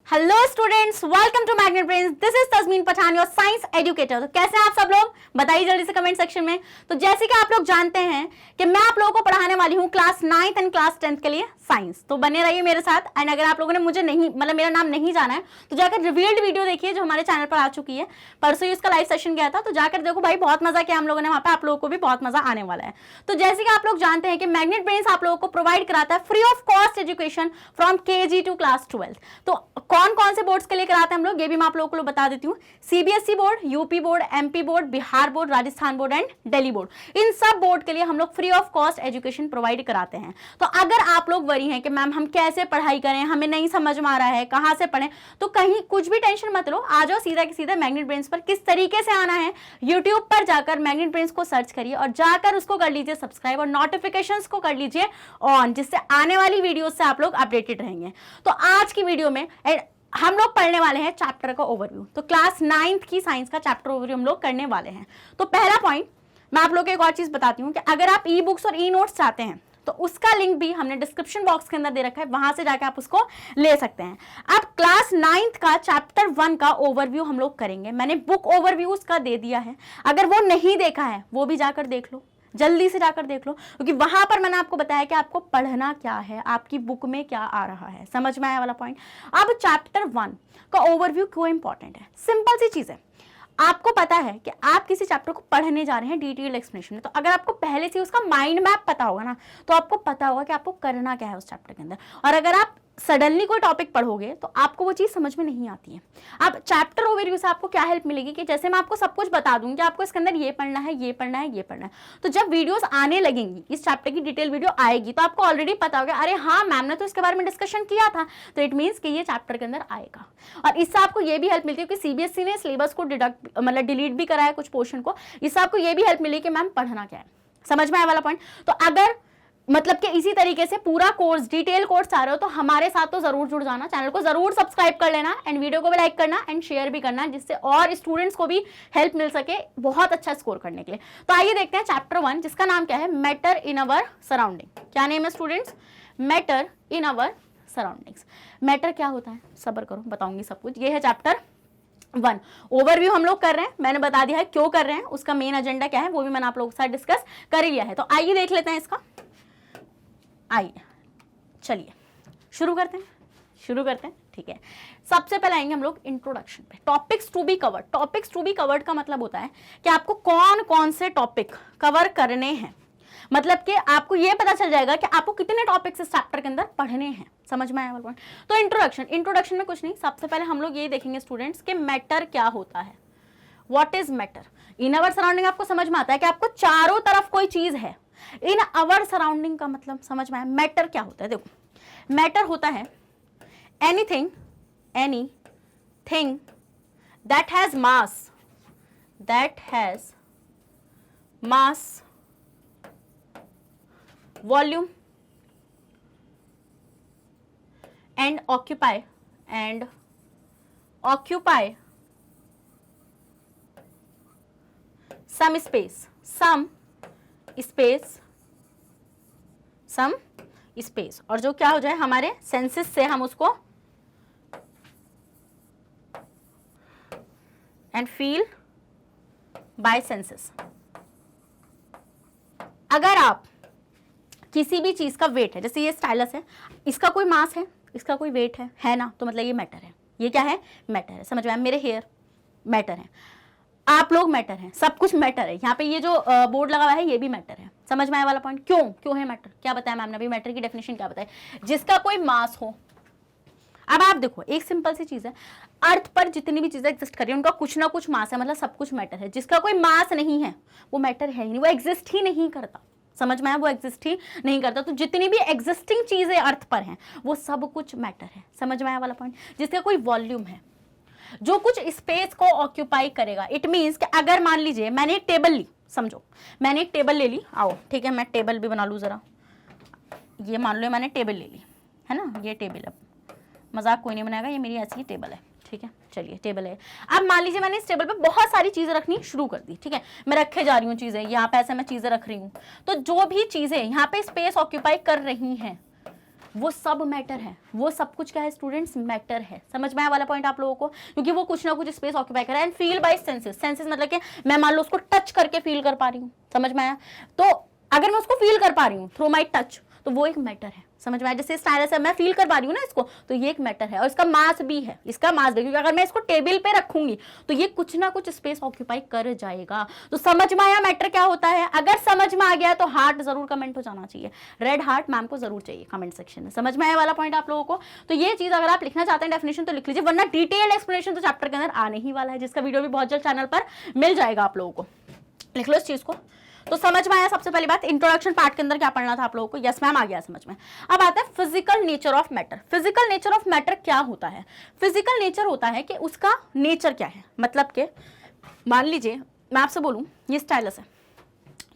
Hello students, welcome to Magnet Brains. This is Tasmeen Pathan, your science educator. तो कैसे हैं आप सब लोग, बताइए जल्दी से कमेंट सेक्शन में। तो जैसे कि आप लोग जानते हैं कि मैं आप लोगों को पढ़ाने वाली हूं class 9th and class 10th के लिए साइंस। तो बने रहिए मेरे साथ। एंड अगर आप लोगों ने मुझे नहीं मेरा नाम नहीं जाना है तो जाकर रिवील्ड वीडियो देखिए जो हमारे चैनल पर आ चुकी है। परसों ही उसका लाइव सेशन गया था, तो जाकर देखो भाई, बहुत मजा किया हम लोगों ने वहां पे। आप लोगों को भी बहुत मजा आने वाला है। तो जैसे कि आप लोग जानते हैं कि मैग्नेट ब्रेन्स आप लोगों को प्रोवाइड कराता है free of cost education from KG to class 12। तो कौन कौन से बोर्ड्स के लिए कराते हैं हम लोग, ये भी मैं आप लोगों को बता देती हूँ। CBSE board, UP board, MP board, Bihar board, Rajasthan board and Delhi board. इन सब बोर्ड के लिए हम लोग free of cost education provide कराते हैं। तो अगर आप लोग वरी हैं कि मैम हम कैसे पढ़ाई करें, हमें नहीं समझ में आ रहा है, कहां से पढ़ें, तो कहीं कुछ भी टेंशन मत लो, आ जाओ सीधा के सीधा मैग्नेट ब्रेन्स पर। किस तरीके से आना है, यूट्यूब पर जाकर मैग्नेट ब्रेन्स को सर्च करिए और जाकर उसको कर लीजिए सब्सक्राइब और नोटिफिकेशंस को कर लीजिए ऑन, जिससे आने वाली वीडियो से आप लोग अपडेटेड रहेंगे। तो आज की वीडियो में हम लोग पढ़ने वाले हैं चैप्टर का ओवरव्यू। तो क्लास 9th की साइंस का चैप्टर ओवरव्यू हम लोग करने वाले हैं। तो पहला पॉइंट मैं आप लोगों को एक और चीज बताती हूँ कि अगर आप ई बुक्स और ई नोट्स चाहते हैं तो उसका लिंक भी हमने डिस्क्रिप्शन बॉक्स के अंदर दे रखा है, वहां से जाकर आप उसको ले सकते हैं। अब क्लास 9th का चैप्टर 1 का ओवरव्यू हम लोग करेंगे। मैंने बुक ओवरव्यू उसका दे दिया है, अगर वो नहीं देखा है वो भी जाकर देख लो, जल्दी से जाकर देख लो, क्योंकि वहां पर मैंने आपको बताया कि आपको पढ़ना क्या है, आपकी बुक में क्या आ रहा है। समझ में आया वाला पॉइंट। अब चैप्टर 1 का ओवरव्यू क्यों इंपॉर्टेंट है, सिंपल सी चीज है। आपको पता है कि आप किसी चैप्टर को पढ़ने जा रहे हैं डिटेल एक्सप्लेनेशन में, तो अगर आपको पहले से उसका माइंड मैप पता होगा ना, तो आपको पता होगा कि आपको करना क्या है उस चैप्टर के अंदर। और अगर आप सडनली कोई टॉपिक पढ़ोगे तो आपको वो चीज समझ में नहीं आती है। अब चैप्टर ओवरव्यू से आपको क्या हेल्प मिलेगी कि जैसे मैं आपको सब कुछ बता दूंगी कि आपको इसके अंदर ये पढ़ना है, ये पढ़ना है, ये पढ़ना है, तो जब वीडियोस आने लगेंगी, इस चैप्टर की डिटेल वीडियो आएगी, तो आपको ऑलरेडी पता होगा, अरे हाँ मैम ने तो इसके बारे में डिस्कशन किया था, तो इट मीन्स कि ये चैप्टर के अंदर आएगा। और इससे आपको ये भी हेल्प मिलती है कि CBSE ने सिलेबस को डिलीट भी करा है कुछ पोर्शन को, इससे आपको ये भी हेल्प मिली कि मैम पढ़ना क्या है। समझ में आया वाला पॉइंट। तो अगर मतलब कि इसी तरीके से पूरा कोर्स, डिटेल कोर्स चाह रहे हो तो हमारे साथ तो जरूर जुड़ जाना, चैनल को जरूर सब्सक्राइब कर लेना एंड वीडियो को भी लाइक करना एंड शेयर भी करना, जिससे और स्टूडेंट्स को भी हेल्प मिल सके बहुत अच्छा स्कोर करने के लिए। तो आइए देखते हैं चैप्टर 1, जिसका नाम क्या है, मैटर इन अवर सराउंडिंग। क्या नेम है students, matter in our surroundings. Matter क्या होता है, सब्र करो बताऊंगी सब कुछ। ये है चैप्टर 1। ओवरव्यू हम लोग कर रहे हैं, मैंने बता दिया है क्यों कर रहे हैं, उसका मेन एजेंडा क्या है वो भी मैंने आप लोगों के साथ डिस्कस कर ही लिया है। तो आइए देख लेते हैं इसका। आइए चलिए शुरू करते हैं। ठीक है, सबसे पहले आएंगे हम लोग इंट्रोडक्शन पे। Topics to be covered. Topics to be covered का मतलब होता है कि आपको कौन कौन से टॉपिक कवर करने हैं, मतलब कि आपको ये पता चल जाएगा कि आपको कितने टॉपिक्स इस चैप्टर के अंदर पढ़ने हैं। समझ में आया? तो इंट्रोडक्शन में कुछ नहीं, सबसे पहले हम लोग ये देखेंगे स्टूडेंट्स कि मैटर क्या होता है। What is matter in our surrounding. आपको समझ में आता है कि आपको चारों तरफ कोई चीज है। इन अवर सराउंडिंग का मतलब समझ में आया। मैटर क्या होता है, देखो मैटर होता है anything that has mass, volume and occupy some space, और जो क्या हो जाए हमारे सेंसेस से हम उसको एंड फील बाय सेंसेस। अगर आप किसी भी चीज का वेट है, जैसे ये स्टाइलस है, इसका कोई मास है, इसका कोई वेट है ना, तो मतलब ये मैटर है। ये क्या है, मैटर है। समझ में आया? मेरे हेयर मैटर है, आप लोग मैटर हैं, सब कुछ मैटर है। यहाँ पे ये जो बोर्ड लगा हुआ है ये भी मैटर है। समझ में आया वाला पॉइंट। क्यों है मैटर, क्या बताया मैम ने अभी, मैटर की डेफिनेशन क्या बताई, जिसका कोई मास हो। अब आप देखो एक सिंपल सी चीज है, अर्थ पर जितनी भी चीजें एग्जिस्ट कर रही है उनका कुछ ना कुछ मास है, मतलब सब कुछ मैटर है। जिसका कोई मास नहीं है वो मैटर है ही नहीं, वो एग्जिस्ट ही नहीं करता। समझ में आया? वो एग्जिस्ट ही नहीं करता। तो जितनी भी एग्जिस्टिंग चीजें अर्थ पर हैं वो सब कुछ मैटर है। समझ में आया वाला पॉइंट। जिसका कोई वॉल्यूम है, जो कुछ स्पेस को ऑक्यूपाई करेगा। इट मीन्स कि अगर मान लीजिए मैंने एक टेबल ली, समझो मैंने एक टेबल ले ली, आओ ठीक है मैं टेबल भी बना लूँ जरा। ये मान लो मैंने टेबल ले ली है ना, ये टेबल, अब मजाक कोई नहीं बनाएगा, ये मेरी ऐसी ही टेबल है। ठीक है चलिए टेबल है। अब मान लीजिए मैंने इस टेबल पे बहुत सारी चीजें रखनी शुरू कर दी। ठीक है, मैं रखे जा रही हूँ चीजें, यहाँ पे ऐसे मैं चीजें रख रही हूँ। तो जो भी चीजें यहाँ पे स्पेस ऑक्यूपाई कर रही हैं वो सब मैटर है, वो सब कुछ क्या है स्टूडेंट्स, मैटर है। समझ में आया वाला पॉइंट आप लोगों को, क्योंकि वो कुछ ना कुछ स्पेस ऑक्यूपाई कर रहा है। And feel by senses, senses मतलब कि मैं मान लो उसको टच करके फील कर पा रही हूँ, समझ में आया। तो अगर मैं उसको फील कर पा रही हूँ थ्रू माई टच, तो वो एक मैटर है, समझ में आया। जैसे स्टाइलस है, मैं फील कर पा रही हूँ ना इसको, तो ये एक मैटर है। और इसका मास भी है, इसका मास भी, क्योंकि अगर मैं इसको टेबल पे रखूंगी तो ये कुछ ना कुछ स्पेस ऑक्यूपाई कर जाएगा। तो समझ में आया मैटर क्या होता है। अगर समझ में आ गया तो हार्ट जरूर कमेंट हो जाना चाहिए, रेड हार्ट मैम को जरूर चाहिए कमेंट सेक्शन में। समझ में आया वाला पॉइंट आप लोगों को। तो ये चीज अगर आप लिखना चाहते हैं डेफिनेशन तो लिख लीजिए, वरना डिटेल्ड एक्सप्लेनेशन तो चैप्टर के अंदर आने ही वाला है, जिसका वीडियो भी बहुत जल्द चैनल पर मिल जाएगा आप लोगों को। लिख लो इस चीज को। तो समझ में आया सबसे पहली बात, इंट्रोडक्शन पार्ट के अंदर क्या पढ़ना था आप लोगों को। यस मैम, आ गया समझ में। अब आता है physical nature of matter. Physical nature of matter क्या होता है। फिजिकल नेचर होता है कि उसका नेचर क्या है, मतलब कि मान लीजिए मैं आपसे बोलूं ये स्टाइलस है,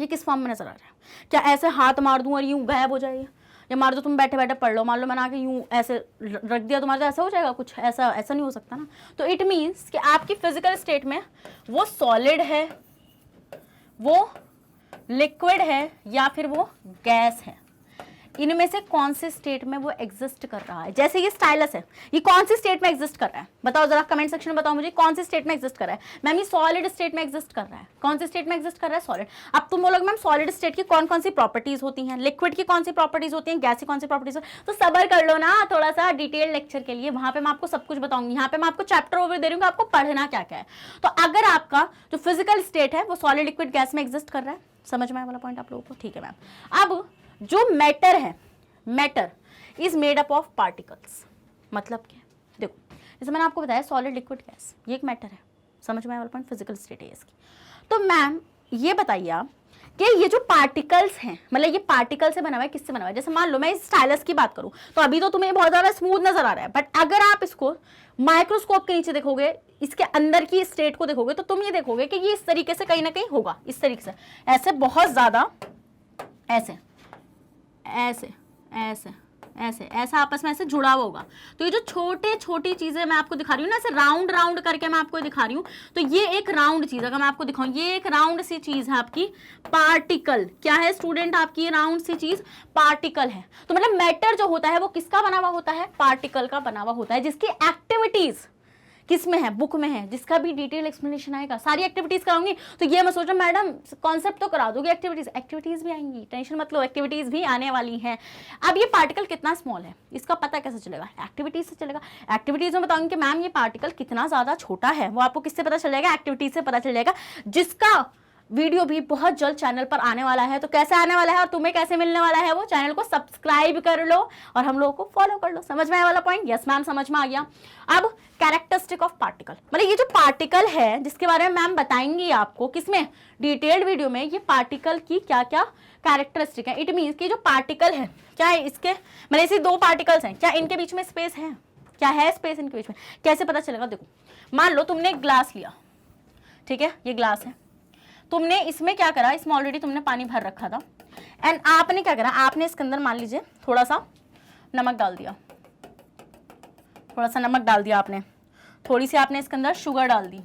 ये किस फॉर्म में नजर आ रहा है। क्या ऐसे हाथ मार दूं और यूं गायब हो जाएगा, या मार दो तुम बैठे बैठे पढ़ लो, मान लो मैंने आके यूं ऐसे रख दिया तुम्हारा, तो ऐसा हो जाएगा कुछ, ऐसा नहीं हो सकता ना। तो इट मीन्स कि आपकी फिजिकल स्टेट में वो सॉलिड है, वो लिक्विड है, या फिर वो गैस है। इनमें से कौन से स्टेट में वो एग्जिस्ट कर रहा है। जैसे ये स्टाइलस है, ये कौन सी स्टेट में एग्जिस्ट कर रहा है, बताओ जरा कमेंट सेक्शन में बताओ मुझे, कौन सी स्टेट में एग्जिस्ट कर रहा है। मैम ये सॉलिड स्टेट में एग्जिस्ट कर रहा है। कौन सी स्टेट में एग्जिस्ट कर रहा है, सॉलिड। अब तुम बोलोगे मैम सॉलिड स्टेट की कौन कौन सी प्रॉपर्टीज होती हैं, लिक्विड की कौन सी प्रॉपर्टीज होती हैं, गैस की कौन सी प्रॉपर्टीज होती है। तो सबर कर लो ना थोड़ा सा, डिटेल लेक्चर के लिए वहां पे मैं आपको सब कुछ बताऊंगी। यहाँ पे मैं आपको चैप्टर ओवर दे रही हूँ, आपको पढ़ना क्या क्या है। तो अगर आपका जो फिजिकल स्टेट है वो सॉलिड लिक्विड गैस में एग्जिस्ट कर रहा है, समझ में आया वाला पॉइंट आप लोगों को, ठीक है मैम। अब जो मैटर है, matter is made up of particles. मतलब क्या, देखो जैसे मैंने आपको बताया सॉलिड लिक्विड गैस, ये एक मैटर है, समझ में आया वाला पॉइंट, फिजिकल स्टेट है इसकी। तो मैम ये बताइए आप कि ये जो पार्टिकल्स हैं, मतलब ये पार्टिकल से बना हुआ है, किससे बना हुआ है। जैसे मान लो मैं इस स्टाइलस की बात करूं, तो अभी तो तुम्हें बहुत ज्यादा स्मूथ नजर आ रहा है, बट अगर आप इसको माइक्रोस्कोप के नीचे देखोगे, इसके अंदर की स्टेट को देखोगे, तो तुम ये देखोगे कि ये इस तरीके से कहीं ना कहीं होगा, इस तरीके से, ऐसे बहुत ज्यादा, ऐसे ऐसे ऐसे ऐसे ऐसा आपस में ऐसे जुड़ा हुआ होगा। तो ये जो छोटे छोटी चीजें मैं आपको दिखा रही हूँ ना, ऐसे राउंड राउंड करके मैं आपको दिखा रही हूँ, तो ये एक राउंड चीज, अगर मैं आपको दिखाऊं, ये एक राउंड सी चीज है आपकी, पार्टिकल। क्या है स्टूडेंट, आपकी ये राउंड सी चीज पार्टिकल है। तो मतलब मैटर जो होता है वो किसका बना हुआ होता है, पार्टिकल का बना हुआ होता है, जिसकी एक्टिविटीज किस में है, बुक में है, जिसका भी डिटेल एक्सप्लेनेशन आएगा। सारी एक्टिविटीज कराऊंगी, तो ये मैं सोच रहा हूँ मैडम कॉन्सेप्ट तो करा दोगे, एक्टिविटीज भी आएंगी, टेंशन मत लो, एक्टिविटीज भी आने वाली हैं। अब ये पार्टिकल कितना स्मॉल है इसका पता कैसे चलेगा, एक्टिविटीज से चलेगा। एक्टिविटीज में बताऊंगी कि मैम ये पार्टिकल कितना ज्यादा छोटा है, वो आपको किससे पता चल जाएगा, एक्टिविटीज से पता चल जाएगा, जिसका वीडियो भी बहुत जल्द चैनल पर आने वाला है। तो कैसे आने वाला है और तुम्हें कैसे मिलने वाला है, वो चैनल को सब्सक्राइब कर लो और हम लोगों को फॉलो कर लो। समझ में आया वाला पॉइंट, यस मैम समझ में आ गया। अब कैरेक्टरिस्टिक ऑफ पार्टिकल, मतलब ये जो पार्टिकल है जिसके बारे में मैम बताएंगी आपको किसमें, डिटेल्ड वीडियो में, ये पार्टिकल की क्या क्या कैरेक्टरिस्टिक है। इट मीन्स कि जो पार्टिकल है, क्या है इसके, मतलब ऐसे दो पार्टिकल्स हैं, क्या इनके बीच में स्पेस है, क्या है स्पेस इनके बीच में, कैसे पता चलेगा। देखो मान लो तुमने एक ग्लास लिया, ठीक है, ये ग्लास है, तुमने इसमें क्या करा, इसमें ऑलरेडी तुमने पानी भर रखा था, एंड आपने क्या करा, आपने इसके अंदर मान लीजिए थोड़ा सा नमक डाल दिया, थोड़ा सा नमक डाल दिया आपने, थोड़ी सी आपने इसके अंदर शुगर डाल दी,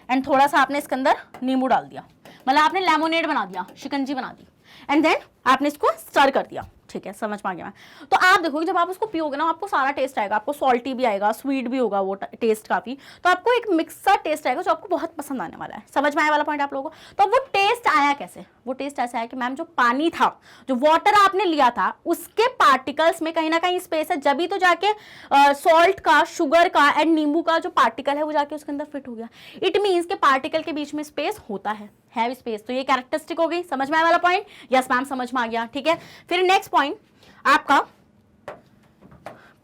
एंड थोड़ा सा आपने इसके अंदर नींबू डाल दिया, मतलब आपने लेमोनेड बना दिया, शिकंजी बना दी, एंड देन आपने इसको स्टर कर दिया। ठीक है, समझ में आ गया मैं। तो आप देखोगे जब आप उसको पियोगे ना, आपको सारा टेस्ट आएगा, आपको सॉल्टी भी आएगा, स्वीट भी होगा वो टेस्ट काफी, तो आपको एक मिक्स सा टेस्ट आएगा जो आपको बहुत पसंद आने वाला है। समझ में आया वाला पॉइंट आप लोगों को। तो वो टेस्ट आया कैसे, वो टेस्ट ऐसा है कि मैम जो पानी था, जो वाटर आपने लिया था, उसके पार्टिकल्स में कहीं ना कहीं स्पेस है, जब भी तो जाके सॉल्ट का, शुगर का एंड नींबू का जो पार्टिकल है वो जाके उसके अंदर फिट हो गया। इट मीन्स के पार्टिकल के बीच में स्पेस होता है स्पेस। तो ये कैरेक्टरिस्टिक हो गई। समझ में आया वाला पॉइंट, यस मैम समझ में आ गया। ठीक है, फिर नेक्स्ट पॉइंट आपका,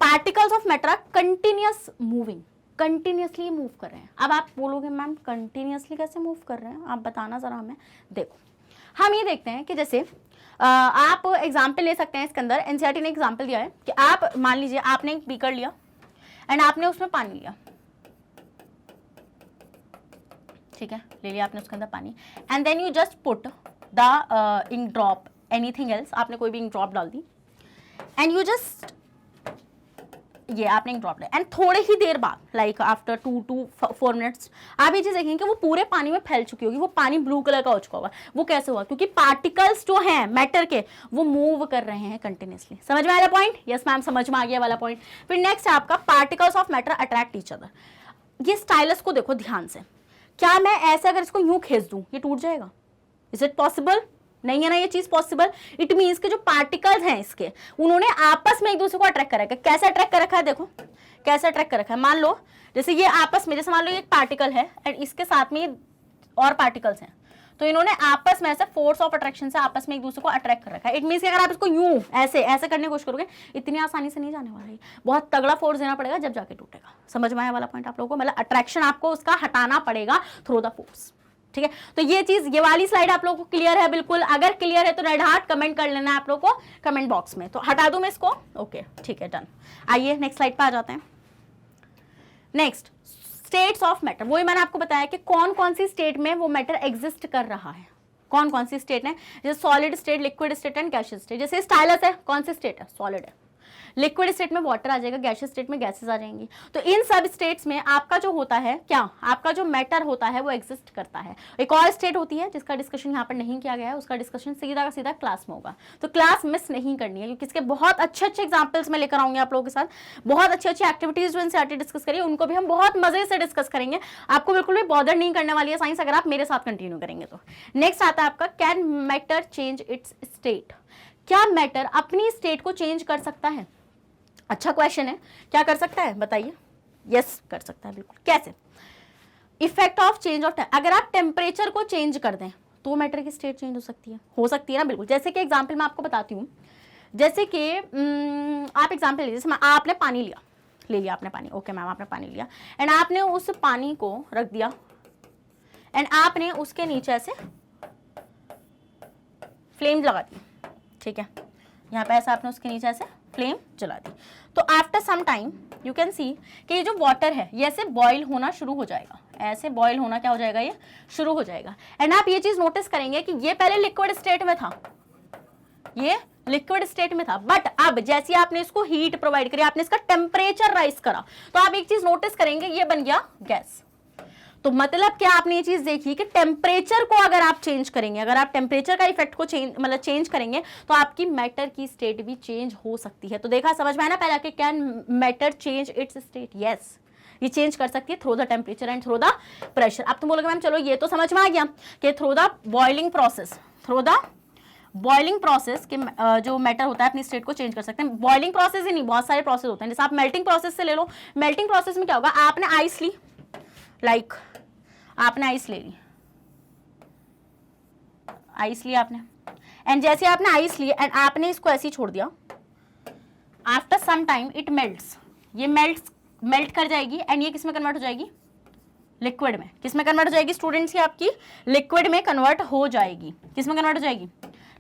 particles of matter are continuous moving, continuously move कर रहे हैं। अब आप बोलोगे मैम कंटिन्यूअसली कैसे मूव कर रहे हैं, आप बताना जरा हमें। देखो हम ये देखते हैं कि जैसे आप एग्जाम्पल ले सकते हैं इसके अंदर, एनसीईआरटी ने एग्जाम्पल दिया है कि आप मान लीजिए आपने एक बीकर लिया एंड आपने उसमें पानी लिया, ठीक है, ले लिया आपने उसके अंदर पानी, and then you just put the ink drop, anything else, आपने कोई भी इंक ड्रॉप डाल दी, एंड यू जस्ट ये आपने एक ड्रॉप लिया एंड थोड़े ही देर बाद लाइक आफ्टर 2 to 4 मिनट्स आप ये चीज देखेंगे कि वो पूरे पानी में फैल चुकी होगी, वो पानी ब्लू कलर का हो चुका होगा। वो कैसे हुआ? क्योंकि पार्टिकल्स जो हैं मैटर के वो मूव कर रहे हैं कंटिन्यूसली। समझ में आ रहा पॉइंट? यस मैम, समझ में आ गया वाला पॉइंट। फिर नेक्स्ट है आपका particles of matter attract each other. ये स्टाइलस को देखो ध्यान से, क्या मैं ऐसे अगर इसको यूं खींच दूं ये टूट जाएगा? Is it possible? नहीं है ना ये चीज पॉसिबल। इट मींस के जो पार्टिकल्स हैं इसके उन्होंने आपस में एक दूसरे को अट्रैक्ट कर रखा है। कैसे अट्रैक्ट कर रखा है? देखो कैसे अट्रैक्ट कर रखा है। मान लो जैसे ये आपस में, जैसे मान लो ये एक पार्टिकल है एंड इसके साथ में और पार्टिकल्स हैं, तो इन्होंने आपस में ऐसे फोर्स ऑफ अट्रैक्शन से आपस में एक दूसरे को अट्रैक्ट कर रखा है। इट मींस कि अगर आप इसको यूं ऐसे ऐसे करने की कोशिश करोगे इतनी आसानी से नहीं जाने वाला है, बहुत तगड़ा फोर्स देना पड़ेगा जब जाके टूटेगा। समझ में आया वाला पॉइंट आप लोगों को? मतलब अट्रैक्शन आपको उसका हटाना पड़ेगा थ्रू द फोर्स। ठीक है, तो ये चीज, ये वाली स्लाइड आप लोगों को क्लियर है? बिल्कुल, अगर क्लियर है तो रेड हार्ट कमेंट कर लेना आप लोगों को कमेंट बॉक्स में। तो हटा दूं मैं इसको? ओके ठीक है, डन। आइए नेक्स्ट स्लाइड पे आ जाते हैं। Next states of matter. वही मैंने आपको बताया कि कौन कौन सी स्टेट में वो मैटर एग्जिस्ट कर रहा है, कौन कौन सी स्टेट है, जैसे solid state, liquid state and gaseous state. जैसे स्टाइलस है, कौन सी स्टेट है? सॉलिड है। लिक्विड स्टेट में वाटर आ जाएगा, गैसियस स्टेट में गैसेस आ जाएंगी। तो इन सब स्टेट्स में आपका जो होता है क्या, आपका जो मैटर होता है वो एग्जिस्ट करता है। एक और स्टेट होती है जिसका डिस्कशन यहाँ पर नहीं किया गया है, उसका डिस्कशन सीधा का सीधा क्लास में होगा, तो क्लास मिस नहीं करनी है, क्योंकि इसके बहुत अच्छे अच्छे एग्जाम्पल्स में लेकर आऊंगी आप लोगों के साथ। बहुत अच्छी अच्छी एक्टिविटीज जो एनसीईआरटी डिस्कस करिए उनको भी हम बहुत मजे से डिस्कस करेंगे। आपको बिल्कुल भी बॉदर नहीं करने वाली है साइंस, अगर आप मेरे साथ कंटिन्यू करेंगे तो। नेक्स्ट आता है आपका can matter change it's state. क्या मैटर अपनी स्टेट को चेंज कर सकता है? अच्छा क्वेश्चन है। क्या कर सकता है बताइए? यस कर सकता है, बिल्कुल। कैसे? इफेक्ट ऑफ चेंज ऑफ, अगर आप टेम्परेचर को चेंज कर दें तो मैटर की स्टेट चेंज हो सकती है ना, बिल्कुल। जैसे कि एग्जांपल मैं आपको बताती हूँ, जैसे कि आप एग्जांपल लीजिए, जैसे आपने पानी ले लिया आपने पानी, ओके मैम आपने पानी लिया एंड आपने उस पानी को रख दिया एंड आपने उसके नीचे ऐसे फ्लेम लगा दी। ठीक है, यहाँ पे ऐसा आपने उसके नीचे ऐसे फ्लेम जला दी। तो after some time you can see कि ये जो वाटर है ये ऐसे बॉईल होना शुरू हो जाएगा, ऐसे बॉईल होना क्या हो जाएगा, ये शुरू हो जाएगा। एंड आप ये चीज नोटिस करेंगे कि ये पहले लिक्विड स्टेट में था, ये लिक्विड स्टेट में था, बट अब जैसे आपने इसको हीट प्रोवाइड करी, आपने इसका टेम्परेचर राइज करा, तो आप एक चीज नोटिस करेंगे ये बन गया गैस। तो मतलब क्या आपने ये चीज देखी कि टेम्परेचर को अगर आप चेंज करेंगे, अगर आप टेम्परेचर का इफेक्ट को चेंज करेंगे तो आपकी मैटर की स्टेट भी चेंज हो सकती है। तो देखा, समझ में आया ना पहले कि can matter change it's state? Yes, ये चेंज कर सकती है through the temperature and through the pressure. अब तुम बोलोगे मैम चलो ये तो समझ में आ गया कि through the boiling process, through the boiling process के जो मैटर होता है अपनी स्टेट को चेंज कर सकते हैं। बॉइलिंग प्रोसेस ही नहीं, बहुत सारे प्रोसेस होते हैं। जैसे आप मेल्टिंग प्रोसेस से ले लो, मेल्टिंग प्रोसेस में क्या होगा, आपने आइस ली, लाइक आपने आइस ले ली, आइस लिया आपने एंड जैसे आपने आइस ली एंड आपने इसको ऐसे ही छोड़ दिया, after some time it melts, ये मेल्ट कर जाएगी एंड ये किस में कन्वर्ट हो जाएगी? लिक्विड में। किस में कन्वर्ट हो जाएगी स्टूडेंट्स? की आपकी लिक्विड में कन्वर्ट हो जाएगी। किस में कन्वर्ट हो जाएगी?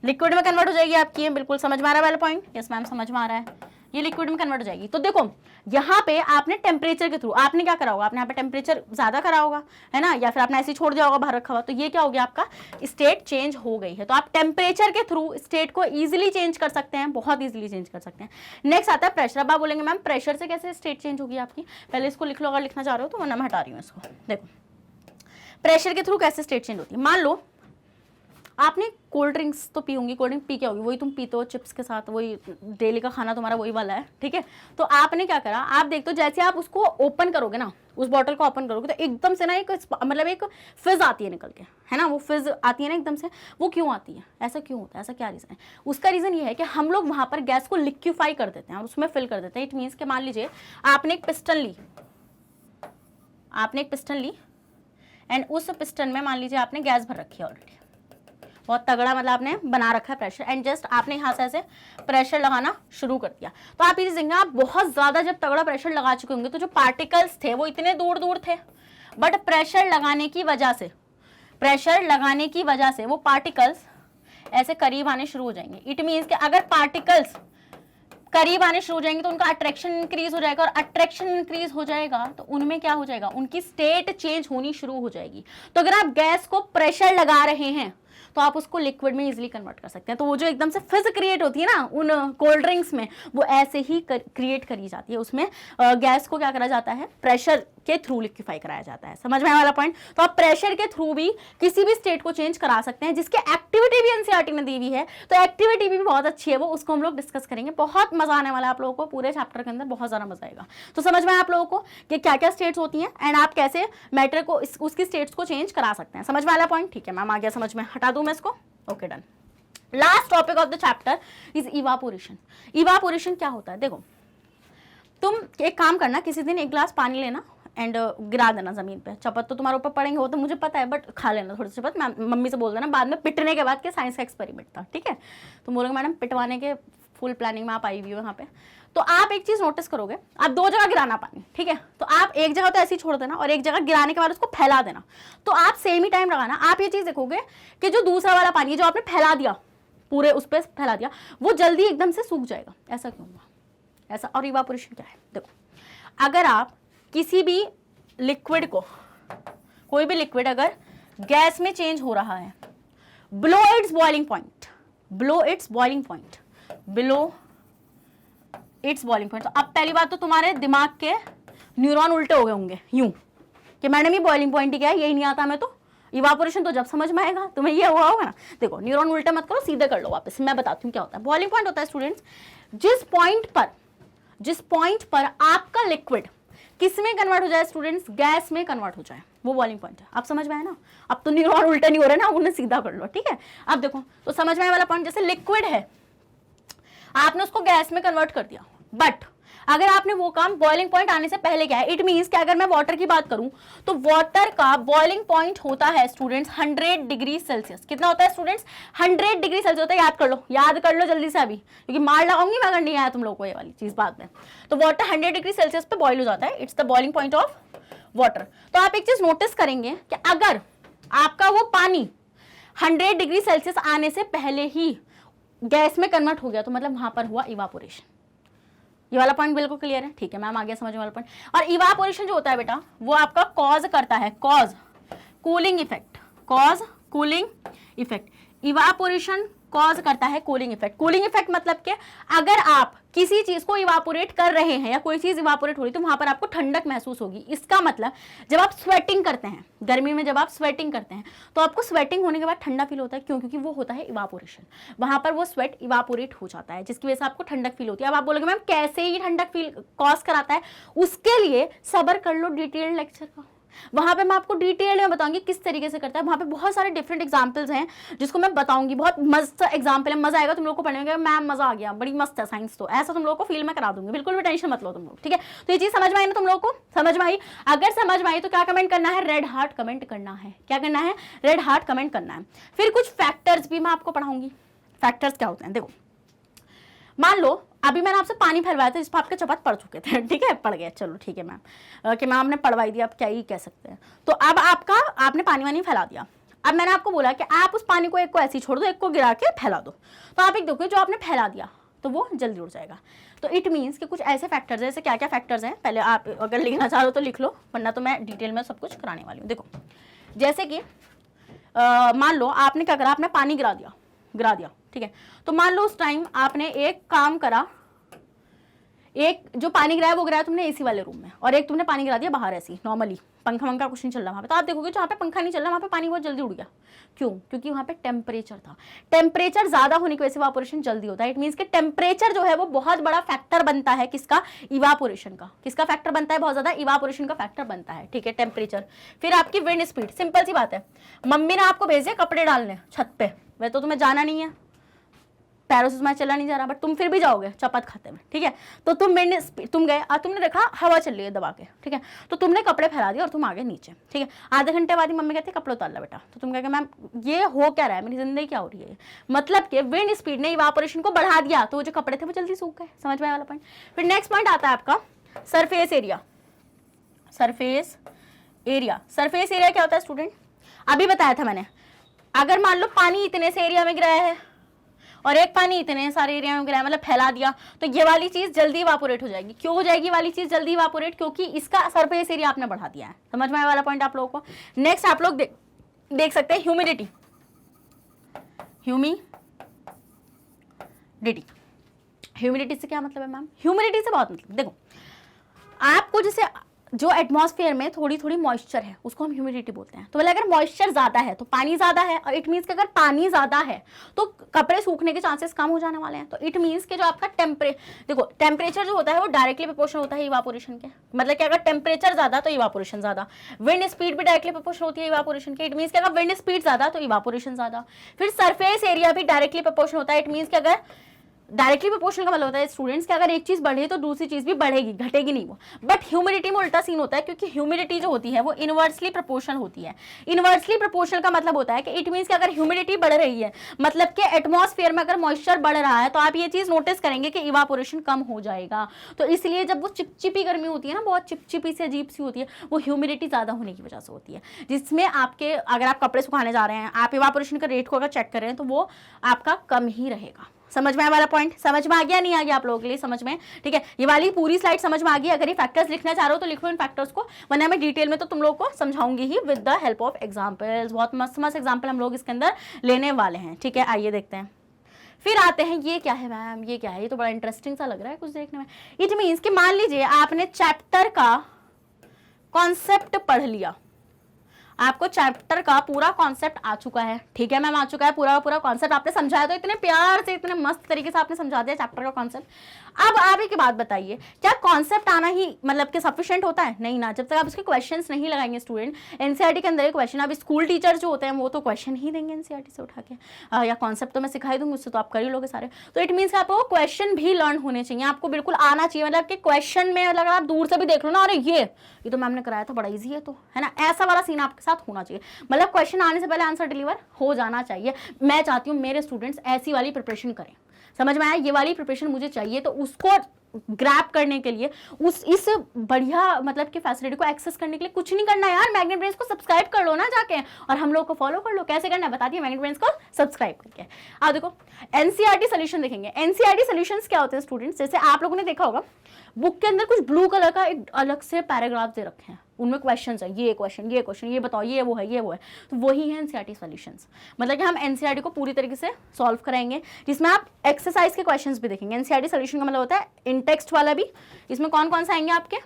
लिक्विड में कन्वर्ट हो जाएगी आपकी। बिल्कुल समझ में आ रहा है वाला पॉइंट? यस मैम समझ में आ रहा है, ये लिक्विड में कन्वर्ट हो जाएगी। तो देखो यहाँ पे आपने टेम्परेचर के थ्रू आपने क्या करा होगा, आपने यहाँ पे टेम्परेचर ज्यादा करा होगा, है ना, या फिर आपने ऐसे ही छोड़ दिया होगा बाहर रखा हुआ, तो ये क्या हो गया, आपका स्टेट चेंज हो गई है। तो आप टेम्परेचर के थ्रू स्टेट को इजीली चेंज कर सकते हैं, बहुत इजीली चेंज कर सकते हैं। नेक्स्ट आता है प्रेशर। अब आप बोलेंगे मैम प्रेशर से कैसे स्टेट चेंज होगी आपकी? पहले इसको लिख लो अगर लिखना चाह रहे हो तो, वरना मैं हटा रही हूँ इसको। देखो प्रेशर के थ्रू कैसे स्टेट चेंज होती है। मान लो आपने कोल्ड ड्रिंक्स तो पी होंगी, कोल्ड ड्रिंक पी क्या होगी, वही तुम पीते हो चिप्स के साथ, वही डेली का खाना तुम्हारा वही वाला है, ठीक है। तो आपने क्या करा, आप देखते हो जैसे आप उसको ओपन करोगे ना, उस बॉटल को ओपन करोगे तो एकदम से ना एक मतलब एक फिज आती है निकल के, है ना, वो फिज आती है ना एकदम से। वो क्यों आती है, ऐसा क्यों होता है, ऐसा क्या रीज़न है? उसका रीज़न ये है कि हम लोग वहाँ पर गैस को लिक्विफाई कर देते हैं और उसमें फिल कर देते हैं। इट मीन्स कि मान लीजिए आपने एक पिस्टन ली, एंड उस पिस्टन में मान लीजिए आपने गैस भर रखी है ऑलरेडी, बहुत तगड़ा मतलब आपने बना रखा है प्रेशर, एंड जस्ट आपने यहाँ से ऐसे प्रेशर लगाना शुरू कर दिया। तो आप ये देखेंगे आप बहुत ज़्यादा जब तगड़ा प्रेशर लगा चुके होंगे तो जो पार्टिकल्स थे वो इतने दूर दूर थे, बट प्रेशर लगाने की वजह से वो पार्टिकल्स ऐसे करीब आने शुरू हो जाएंगे। इट मीन्स कि अगर पार्टिकल्स करीब आने शुरू हो जाएंगे तो उनका अट्रैक्शन इंक्रीज हो जाएगा, और अट्रैक्शन इंक्रीज हो जाएगा तो उनमें क्या हो जाएगा, उनकी स्टेट चेंज होनी शुरू हो जाएगी। तो अगर आप गैस को प्रेशर लगा रहे हैं तो आप उसको लिक्विड में इजीली कन्वर्ट कर सकते हैं। तो वो जो एकदम से फिज क्रिएट होती है ना उन कोल्ड ड्रिंक्स में, वो ऐसे ही क्रिएट करी जाती है। उसमें गैस को क्या करा जाता है, प्रेशर के थ्रू लिक्विफाई कराया जाता है। समझ में आया वाला पॉइंट। तो आप प्रेशर के थ्रू भी किसी भी स्टेट को चेंज करा सकते हैं, जिसकी एक्टिविटी भी एनसीईआरटी ने दी हुई है। तो एक्टिविटी भी बहुत अच्छी है, वो उसको हम लोग डिस्कस करेंगे। बहुत मजा आने वाला है आप लोगों को, पूरे चैप्टर के अंदर बहुत ज्यादा मजा आएगा। तो समझ में आया आप लोगों को कि क्या क्या स्टेट्स होती हैं एंड आप कैसे मैटर को उसकी स्टेट्स को चेंज करा सकते हैं। समझ में आया पॉइंट। ठीक है मैम, आ गया समझ में, हटा दूं मैं इसको। Okay done. Last topic of the chapter is evaporation. Evaporation क्या होता है, देखो तुम एक काम करना, किसी दिन एक ग्लास पानी लेना एंड गिरा देना जमीन पे। चपत तो तुम्हारे ऊपर पड़ेंगे, वो तो मुझे पता है, बट खा लेना थोड़ी सी चपत। मम्मी से बोल देना बाद में पिटने के बाद कि साइंस का एक्सपेरिमेंट था, ठीक है। तो बोलोगे मैडम पिटवाने के फुल प्लानिंग में आप आई हुई हो यहाँ पे। तो आप एक चीज नोटिस करोगे, आप 2 जगह गिराना पानी, ठीक है। तो आप एक जगह तो ऐसे ही छोड़ देना और एक जगह गिराने के बाद उसको फैला देना। तो आप सेम ही टाइम लगाना। आप ये चीज देखोगे कि जो दूसरा वाला पानी जो आपने फैला दिया, पूरे उस पर फैला दिया, वो जल्दी एकदम से सूख जाएगा। ऐसा क्यों हुआ, ऐसा। और इवापोरेशन क्या है, देखो अगर आप किसी भी लिक्विड को, कोई भी लिक्विड अगर गैस में चेंज हो रहा है below it's boiling point, below it's boiling point, below it's boiling point. तो अब पहली बात तो तुम्हारे दिमाग के न्यूरॉन उल्टे हो गए होंगे यूं कि मैडम ये बॉइलिंग पॉइंट ही क्या है, यही नहीं आता मैं तो। इवापोरेशन तो जब समझ में आएगा तुम्हें ये हुआ होगा ना। देखो न्यूरॉन उल्टे मत करो, सीधे कर लो वापस। मैं बताती हूँ क्या होता है। बॉइलिंग पॉइंट होता है स्टूडेंट्स, जिस पॉइंट पर आपका लिक्विड किस में कन्वर्ट हो जाए स्टूडेंट्स, गैस में कन्वर्ट हो जाए, वो बॉइलिंग पॉइंट है। आप समझ में आए ना। अब तो न्यूरॉन उल्टे नहीं हो रहे ना, उन्हें सीधा कर लो, ठीक है। अब देखो तो समझ में आने वाला पॉइंट, जैसे लिक्विड है आपने उसको गैस में कन्वर्ट कर दिया, बट अगर आपने वो काम बॉइलिंग पॉइंट आने से पहले किया है, इट मींस कि अगर मैं वाटर की बात करूं तो वाटर का बॉइलिंग पॉइंट होता है स्टूडेंट्स 100 डिग्री सेल्सियस। कितना होता है स्टूडेंट्स, 100 डिग्री सेल्सियस होता है। याद कर लो जल्दी से अभी, क्योंकि मार लगाऊंगी मैं अगर नहीं आया तुम लोग को ये वाली चीज बाद में। तो वाटर 100 डिग्री सेल्सियस पे बॉइल हो जाता है, it's the boiling point of water. तो आप एक चीज नोटिस करेंगे कि अगर आपका वो पानी 100 डिग्री सेल्सियस आने से पहले ही गैस में कन्वर्ट हो गया, तो मतलब वहां पर हुआ इवापोरेशन। ये वाला पॉइंट बिल्कुल क्लियर है, ठीक है मैम, आ गया समझ में वाला पॉइंट। और इवापोरेशन जो होता है बेटा, वो आपका कॉज करता है, cause cooling effect, cause cooling effect. Evaporation cause करता है कूलिंग इफेक्ट। कूलिंग इफेक्ट मतलब कि अगर आप किसी चीज को इवापोरेट कर रहे हैं या कोई चीज इवापोरेट हो रही है तो वहां पर आपको ठंडक महसूस होगी। इसका मतलब जब आप स्वेटिंग करते हैं, गर्मी में जब आप स्वेटिंग करते हैं तो आपको स्वेटिंग होने के बाद ठंडा फील होता है। क्यों, क्योंकि वो होता है इवापोरेशन। वहां पर वो स्वेट इवापोरेट हो जाता है, जिसकी वजह से आपको ठंडक फील होती है। अब आप बोलोगे मैम कैसे ही ठंडक फील कॉज कराता है, उसके लिए सब्र कर लो डिटेल्ड लेक्चर का। वहां पे मैं आपको डिटेल में बताऊंगी किस तरीके से करता है। वहां पे बहुत सारे डिफरेंट एग्जांपल्स हैं जिसको मैं बताऊंगी। बहुत मस्त एग्जांपल है, मजा आएगा तुम लोग को पढ़ने में। मैम मजा आ गया, बड़ी मस्त है साइंस, तो ऐसा तुम लोग को फील में करा दूंगी, बिल्कुल भी टेंशन मत लो तुम लोग, ठीक है। तो ये चीज समझ में आई ना तुम लोग को, समझ में आई। अगर समझ में आई तो क्या कमेंट करना है, रेड हार्ट कमेंट करना है। क्या करना है, रेड हार्ट कमेंट करना है। फिर कुछ फैक्टर्स भी मैं आपको पढ़ाऊंगी। फैक्टर्स क्या होते हैं, देखो मान लो अभी मैंने आपसे पानी फैलवाया था जिस पर आपके चपात पड़ चुके थे, ठीक है, पड़ गए, चलो ठीक है मैम, कि मैम आपने पढ़वाई दिया, आप क्या ही कह सकते हैं। तो अब आपने पानी वानी फैला दिया। अब मैंने आपको बोला कि आप उस पानी को एक को ऐसे ही छोड़ दो, एक को गिरा के फैला दो। तो आप एक देखो जो आपने फैला दिया तो वो जल्दी उड़ जाएगा। तो इट मीन्स कि कुछ ऐसे फैक्टर्स हैं, जैसे क्या क्या फैक्टर्स हैं, पहले आप अगर लिखना चाहो तो लिख लो, वरना तो मैं डिटेल में सब कुछ कराने वाली हूँ। देखो जैसे कि मान लो आपने क्या करा, आपने पानी गिरा दिया, ठीक है। तो मान लो उस टाइम आपने एक काम करा, एक जो पानी गिराया वो गिराया तुमने एसी वाले रूम में, और एक तुमने पानी गिरा दिया बाहर ऐसी नॉर्मली, पंखा वंखा कुछ नहीं चल रहा वहाँ पे। तो आप देखोगे जहाँ पे पंखा नहीं चल रहा वहाँ पे पानी बहुत जल्दी उड़ गया। क्यों, क्योंकि वहाँ पे टेम्परेचर था। टेम्परेचर ज्यादा होने की वजह से इवापोरेशन जल्दी होता है। इट मीन्स कि टेम्परेचर जो है वो बहुत बड़ा फैक्टर बनता है किसका, इवापोरेशन का। किसका फैक्टर बनता है, बहुत ज्यादा इवापोरेशन का फैक्टर बनता है, ठीक है, टेम्परेचर। फिर आपकी विंड स्पीड, सिंपल सी बात है, मम्मी ने आपको भेजे कपड़े डालने छत पे, वह तो तुम्हें जाना नहीं है, पैरों से तुम्हारा चला नहीं जा रहा, बट तुम फिर भी जाओगे चपात खाते में, ठीक है। तो तुम गए और तुमने देखा हवा चल रही है दबा के, ठीक है, तो तुमने कपड़े फैला दिए और तुम आ गए नीचे, ठीक है। आधे घंटे बाद ही मम्मी कहती है कपड़े उतार लो बेटा। तो तुम कहोगे मैम ये हो क्या रहा है, मेरी जिंदगी क्या हो रही है। मतलब कि विंड स्पीड ने इवापोरेशन को बढ़ा दिया, तो वो जो कपड़े थे वो जल्दी सूख गए। समझ में आया वाला पॉइंट। फिर नेक्स्ट पॉइंट आता है आपका सरफेस एरिया। सरफेस एरिया क्या होता है स्टूडेंट, अभी बताया था मैंने। अगर मान लो पानी इतने से एरिया में गिराया है और एक पानी इतने सारे एरिया में गिराया, मतलब फैला दिया, तो ये वाली चीज जल्दी इवापोरेट हो जाएगी। क्यों हो जाएगी वाली चीज जल्दी इवापोरेट, क्योंकि इसका सरफेस एरिया आपने बढ़ा दिया है। समझ में आया वाला पॉइंट आप लोगों को। नेक्स्ट आप लोग देख सकते हैं ह्यूमिडिटी। ह्यूमिडिटी। ह्यूमिडिटी से क्या मतलब है मैम? ह्यूमिडिटी से बहुत मतलब, देखो आपको जैसे जो एटमॉस्फेयर में थोड़ी थोड़ी मॉइस्चर है उसको हम ह्यूमिडिटी बोलते हैं। तो बोले अगर मॉइस्चर ज्यादा है तो पानी ज्यादा है, और इट मीन्स कि अगर पानी ज्यादा है तो कपड़े सूखने के चांसेस कम हो जाने वाले हैं। तो इट मीन्स कि जो आपका देखो टेम्परेचर जो होता है वो डायरेक्टली प्रोपोर्शनल होता है इवापोरेशन के। मतलब कि अगर टेम्परेचर ज्यादा तो इवापोरेशन ज्यादा, विंड स्पीड भी डायरेक्टली प्रोपोर्शनल होती है इवापोरेशन के। इट मीन्स कि अगर विंड स्पीड ज्यादा तो इवापोरेशन ज्यादा। फिर सरफेस एरिया भी डायरेक्टली प्रोपोर्शनल होता है। इट मीन्स कि अगर डायरेक्टली प्रोपोर्शनल का मतलब होता है स्टूडेंट्स कि अगर एक चीज बढ़े तो दूसरी चीज भी बढ़ेगी, घटेगी नहीं वो। बट ह्यूमिडिटी में उल्टा सीन होता है, क्योंकि ह्यूमिडिटी जो होती है वो इनवर्सली प्रोपोर्शनल होती है। इनवर्सली प्रोपोर्शनल का मतलब होता है कि इट मीन्स कि अगर ह्यूमिडिटी बढ़ रही है, मतलब कि एटमॉस्फेयर में अगर मॉइस्चर बढ़ रहा है, तो आप ये चीज नोटिस करेंगे कि इवापोरेशन कम हो जाएगा। तो इसलिए जब वो चिपचिपी गर्मी होती है ना, बहुत चिपचिपी से अजीब सी होती है, वो ह्यूमिडिटी ज्यादा होने की वजह से होती है, जिसमें आपके अगर आप कपड़े सुखाने जा रहे हैं, आप इवापोरेशन का रेट को अगर चेक कर रहे हैं तो वो आपका कम ही रहेगा। समझ में आया वाला पॉइंट? समझ में आ गया नहीं आ गया आप लोगों के लिए? समझ में? ठीक है, ये वाली पूरी स्लाइड समझ में आ गई? अगर ये फैक्टर्स लिखना चाह रहे हो तो लिखो इन फैक्टर्स को, वरना मैं डिटेल में तो तुम लोग को समझाऊंगी ही with the help of examples. बहुत मस्त मस्त एग्जांपल हम लोग इसके अंदर लेने वाले हैं। ठीक है, आइए देखते हैं। फिर आते हैं, ये क्या है मैम, ये क्या है? ये तो बड़ा इंटरेस्टिंग सा लग रहा है कुछ देखने में। इट मीन्स कि मान लीजिए आपने चैप्टर का कॉन्सेप्ट पढ़ लिया, आपको चैप्टर का पूरा कॉन्सेप्ट आ चुका है। ठीक है मैम, आ चुका है पूरा कॉन्सेप्ट आपने समझाया, तो इतने प्यार से इतने मस्त तरीके से आपने समझा दिया चैप्टर का कॉन्सेप्ट। अब आप एक बात बताइए, क्या कॉन्सेप्ट आना ही मतलब कि सफिशिएंट होता है? नहीं ना, जब तक आप उसके क्वेश्चंस नहीं लगाएंगे स्टूडेंट। एनसीईआरटी के अंदर क्वेश्चन, अब स्कूल टीचर जो होते हैं वो तो क्वेश्चन ही देंगे एनसीईआरटी से उठा के, या कॉन्सेप्ट तो मैं सिखाई दूंगी, उससे तो आप कर ही लोगे सारे। तो इट मीन्स आपको क्वेश्चन भी लर्न होने चाहिए, आपको बिल्कुल आना चाहिए। मतलब कि क्वेश्चन में अगर आप दूर से भी देख लो ना, अरे ये तो मैम ने कराया था, बड़ा ईजी है तो, है ना, ऐसा वाला सीन आपके साथ होना चाहिए। मतलब क्वेश्चन आने से पहले आंसर डिलीवर हो जाना चाहिए। मैं चाहती हूँ मेरे स्टूडेंट्स ऐसी वाली प्रिपरेशन करें। समझ में आया? ये वाली प्रिपरेशन मुझे चाहिए, तो उसको ग्रैब करने के लिए, इस बढ़िया मतलब कि फैसिलिटी को एक्सेस करने के लिए कुछ नहीं करना यार, मैग्नेट ब्रेन्स को सब्सक्राइब कर लो ना जाके, और हम लोग को फॉलो कर लो। कैसे करना है बता दिए, मैग्नेट ब्रेन्स को सब्सक्राइब करके। अब देखो एनसीईआरटी सॉल्यूशन देखेंगे। एनसीईआरटी सॉल्यूशंस क्या होते हैं स्टूडेंट्स? जैसे आप लोगों ने देखा होगा बुक के अंदर कुछ ब्लू कलर का एक अलग से पैराग्राफ दे रखे हैं, उनमें क्वेश्चंस है, ये क्वेश्चन, ये बताओ, ये वो है, तो वही है एनसीईआरटी सॉल्यूशंस। मतलब कि हम एनसीईआरटी को पूरी तरीके से सॉल्व कराएंगे, जिसमें आप एक्सरसाइज के क्वेश्चंस भी देखेंगे। एनसीईआरटी सॉल्यूशन का मतलब होता है इन टेक्स्ट वाला भी। इसमें कौन कौन से आएंगे आपके?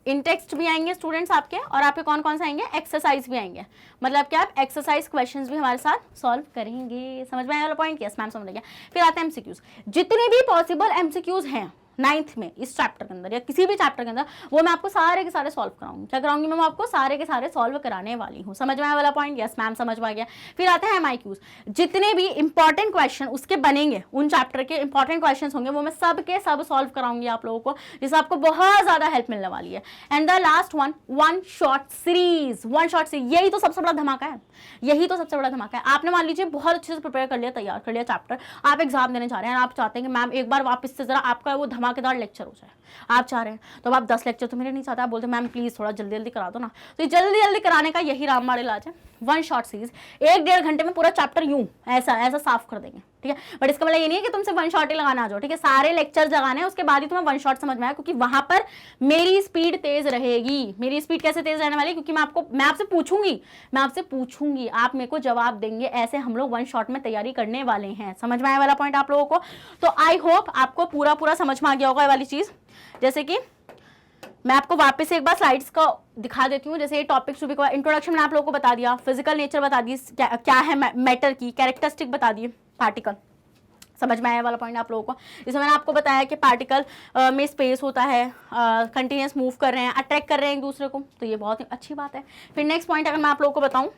इन टेक्स्ट भी आएंगे स्टूडेंट्स आपके, और आपके कौन कौन से आएंगे? एक्सरसाइज भी आएंगे। मतलब कि आप एक्सरसाइज क्वेश्चंस भी हमारे साथ सॉल्व करेंगे। समझ में आया वाला पॉइंट? यस मैम समझ गया। फिर आते हैं एमसीक्यूज। जितने भी पॉसिबल एमसीक्यूज हैं 9th में इस चैप्टर के अंदर या किसी भी चैप्टर के अंदर, वो मैं आपको सारे के सारे सॉल्व कराऊंगी। क्या कराऊंगी मैं? आपको सारे के सारे सॉल्व कराने वाली हूँ। समझ में आया वाला पॉइंट? यस मैम समझ में आ गया। फिर आते हैं एमआईक्यूज। जितने भी इंपॉर्टेंट क्वेश्चन उसके बनेंगे, उन चैप्टर के इंपॉर्टेंट क्वेश्चन होंगे, वो मैं सब के सब सॉल्व कराऊंगी आप लोगों को, जिससे आपको बहुत ज्यादा हेल्प मिलने वाली है। And the last one shot series. One shot series, यही तो सबसे बड़ा धमाका है, यही तो सबसे बड़ा धमाका है। आपने मान लीजिए बहुत अच्छे से प्रिपेयर कर लिया, तैयार कर लिया चैप्टर, आप एग्जाम देने जा रहे हैं, आप चाहते हैं कि मैम एक बार वापस से जरा आपका वो धमाकेदार लेक्चर हो जाए, आप चाह रहे हैं, तो आप 10 लेक्चर तो मेरे नहीं चाहते, आप बोलते मैम प्लीज थोड़ा जल्दी जल्दी करा दो ना। तो जल्दी जल्दी कराने का यही रामबाण इलाज है, वन शॉट सीरीज। 1-1.5 घंटे में पूरा चैप्टर यूं ऐसा साफ कर देंगे। ठीक है, बट इसका मतलब ये नहीं है कि तुमसे वन शॉट ही लगाना आ जाओ। ठीक है, सारे लेक्चर लगाने हैं, उसके बाद ही तुम्हें वन शॉट समझ में आया, क्योंकि वहां पर मेरी स्पीड तेज रहेगी। मेरी स्पीड कैसे तेज रहने वाली? क्योंकि मैं आपसे पूछूंगी, आप मेरे को जवाब देंगे, ऐसे हम लोग वन शॉट में तैयारी करने वाले हैं। समझ में आया वाला पॉइंट आप लोगों को? तो आई होप आपको पूरा समझ में आ गया होगा ये वाली चीज। जैसे कि मैं आपको वापस एक बार स्लाइड्स को दिखा देती हूँ। जैसे टॉपिक टू बी का इंट्रोडक्शन मैंने आप लोगों को बता दिया, फिजिकल नेचर बता दी, क्या है मैटर की कैरेक्टरिस्टिक बता दिए, पार्टिकल। समझ में आया वाला पॉइंट आप लोगों को? इसमें मैंने आपको बताया कि पार्टिकल में स्पेस होता है, कंटिन्यूस मूव कर रहे हैं, अट्रैक्ट कर रहे हैं एक दूसरे को, तो ये बहुत अच्छी बात है। फिर नेक्स्ट पॉइंट अगर मैं आप लोगों को बताऊं,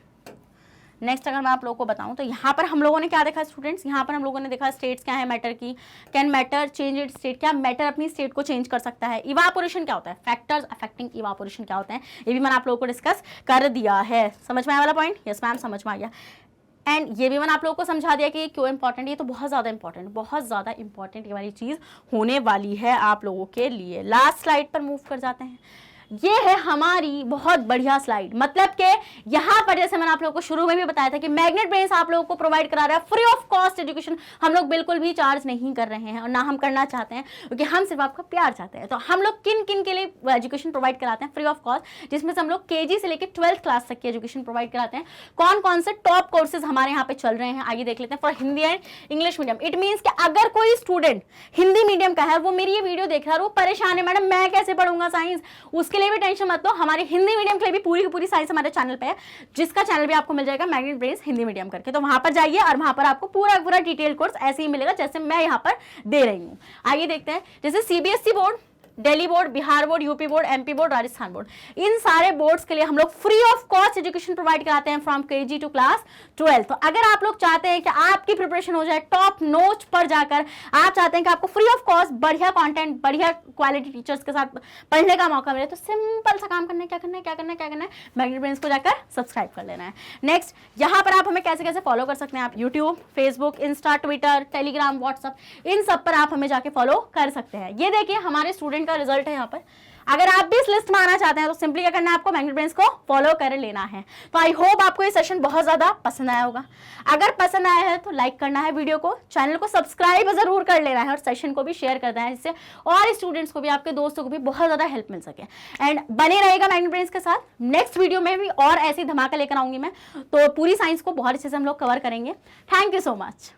तो यहाँ पर हम लोगों ने क्या देखा स्टूडेंट्स? यहाँ पर हम लोगों ने देखा स्टेट्स क्या है मैटर की, can matter change it state, क्या मैटर अपनी स्टेट को चेंज कर सकता है, इवापोरेशन क्या होता है, फैक्टर्स अफेक्टिंग इवापोरेशन क्या होते हैं, ये भी मैंने आप लोगों को डिस्कस कर दिया है। समझ में आया वाला पॉइंट? यस मैम समझ में आ गया। एंड ये भी मैंने आप लोगों को समझा दिया कि क्यों इंपॉर्टेंट, ये तो बहुत ज़्यादा इंपॉर्टेंट ये वाली चीज़ होने वाली है आप लोगों के लिए। लास्ट स्लाइड पर मूव कर जाते हैं। ये है हमारी बहुत बढ़िया स्लाइड। मतलब कि यहाँ पर जैसे मैंने आप लोगों को शुरू में भी बताया था कि मैग्नेट ब्रेन्स आप लोगों को प्रोवाइड करा रहा है फ्री ऑफ कॉस्ट एजुकेशन। हम लोग बिल्कुल भी चार्ज नहीं कर रहे हैं और ना हम करना चाहते हैं, क्योंकि हम सिर्फ आपका प्यार चाहते हैं। तो हम लोग किन किन के लिए एजुकेशन प्रोवाइड कराते हैं फ्री ऑफ कॉस्ट, जिसमें से हम लोग केजी से लेकर 12th क्लास तक की एजुकेशन प्रोवाइड कराते हैं। कौन कौन से टॉप कोर्सेज हमारे यहाँ पे चल रहे हैं आइए देख लेते हैं। For Hindi and English medium, it means कि अगर कोई स्टूडेंट हिंदी मीडियम का है, वो मेरी ये वीडियो देख रहा है, वो परेशान है मैडम मैं कैसे पढ़ूंगा साइंस, उसके लिए भी टेंशन मत लो। हमारे हिंदी मीडियम के लिए भी पूरी की पूरी साइंस हमारे चैनल पे है, जिसका चैनल भी आपको मिल जाएगा मैग्नेट ब्रेन्स हिंदी मीडियम करके। तो वहां पर जाइए और वहां पर आपको पूरा पूरा डिटेल कोर्स ऐसे ही मिलेगा जैसे मैं यहाँ पर दे रही हूँ। आइए देखते हैं। जैसे CBSE board, Delhi board, Bihar board, UP board, MP board, Rajasthan board, इन सारे बोर्ड्स के लिए हम लोग free of cost education provide कराते हैं फ्रॉम केजी टू क्लास 12। तो अगर आप लोग चाहते हैं कि आपकी प्रिपरेशन हो जाए टॉप नोच पर जाकर, आप चाहते हैं कि आपको फ्री ऑफ कॉस्ट बढ़िया कंटेंट, बढ़िया क्वालिटी टीचर्स के साथ पढ़ने का मौका मिले, तो सिंपल सा काम करना है, क्या करना है, मैग्नेट ब्रेन्स को जाकर सब्सक्राइब कर लेना है। नेक्स्ट, यहाँ पर आप हमें कैसे कैसे फॉलो कर सकते हैं, आप YouTube, Facebook, Insta, Twitter, Telegram, WhatsApp, इन सब पर आप हमें जाके फॉलो कर सकते हैं। ये देखिए हमारे स्टूडेंट का रिजल्ट है यहाँ पर। अगर आप भी इस लिस्ट में आना चाहते हैं तो सिंपली क्या करना है, आपको मैग्नेट ब्रेन्स को फॉलो कर लेना है। तो आई होप आपको ये सेशन बहुत ज्यादा पसंद आया होगा। अगर पसंद आया है तो लाइक करना है वीडियो को, चैनल को सब्सक्राइब जरूर कर लेना है और सेशन को भी शेयर कर देना है, जिससे और स्टूडेंट्स को भी, आपके दोस्तों को भी बहुत ज्यादा हेल्प मिल सके। एंड बने रहेगा मैग्नेट ब्रेन्स के साथ। नेक्स्ट वीडियो में भी और ऐसी धमाका लेकर आऊंगी मैं, तो पूरी साइंस को बहुत अच्छे से हम लोग कवर करेंगे। Thank you so much.